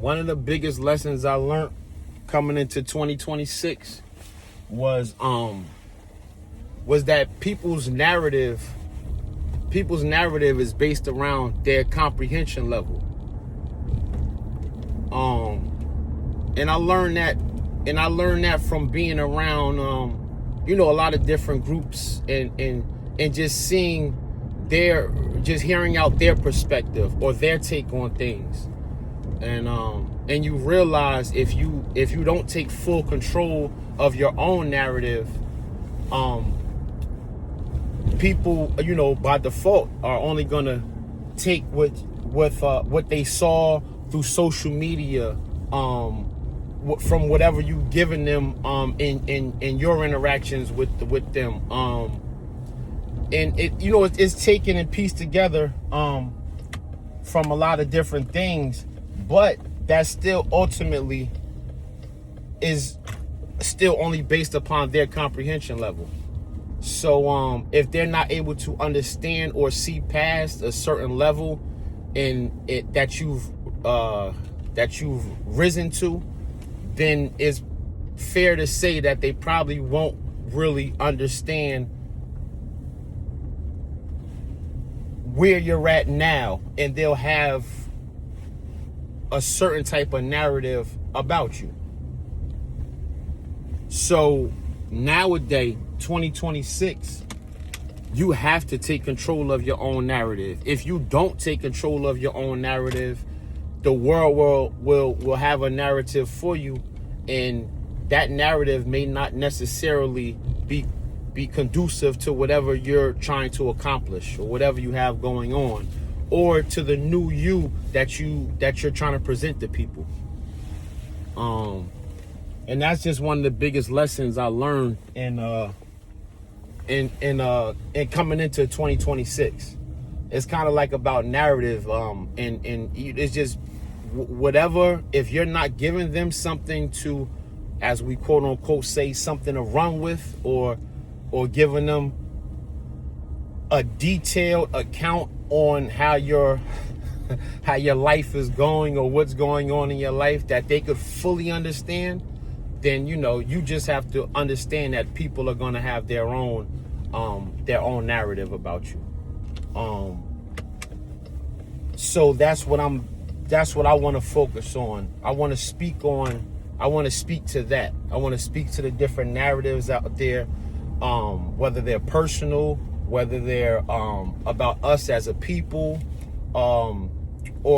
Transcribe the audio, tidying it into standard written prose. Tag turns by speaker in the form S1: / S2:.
S1: one of the biggest lessons I learned coming into 2026 was that people's narrative is based around their comprehension level. And I learned that from being around a lot of different groups and just hearing out their perspective or their take on things. And you realize if you don't take full control of your own narrative, people, by default are only gonna take what they saw through social media, from whatever you've given them in your interactions with them, and it's taken and pieced together from a lot of different things, but that still ultimately is still only based upon their comprehension level. So if they're not able to understand or see past a certain level that you've risen to, then it's fair to say that they probably won't really understand where you're at now, and they'll have a certain type of narrative about you. So nowadays, 2026, you have to take control of your own narrative. If you don't take control of your own narrative, the world will have a narrative for you, and that narrative may not necessarily be conducive to whatever you're trying to accomplish or whatever you have going on, or to the new you that you're trying to present to people. And that's just one of the biggest lessons I learned in coming into 2026. It's kind of like about narrative, and it's just whatever. If you're not giving them something to, as we quote unquote say, something to run with, or giving them a detailed account on how your life is going or what's going on in your life that they could fully understand, then you just have to understand that people are going to have their own narrative about you. So that's what I want to focus on. I want to speak to that. I want to speak to the different narratives out there, whether they're personal, whether they're about us as a people,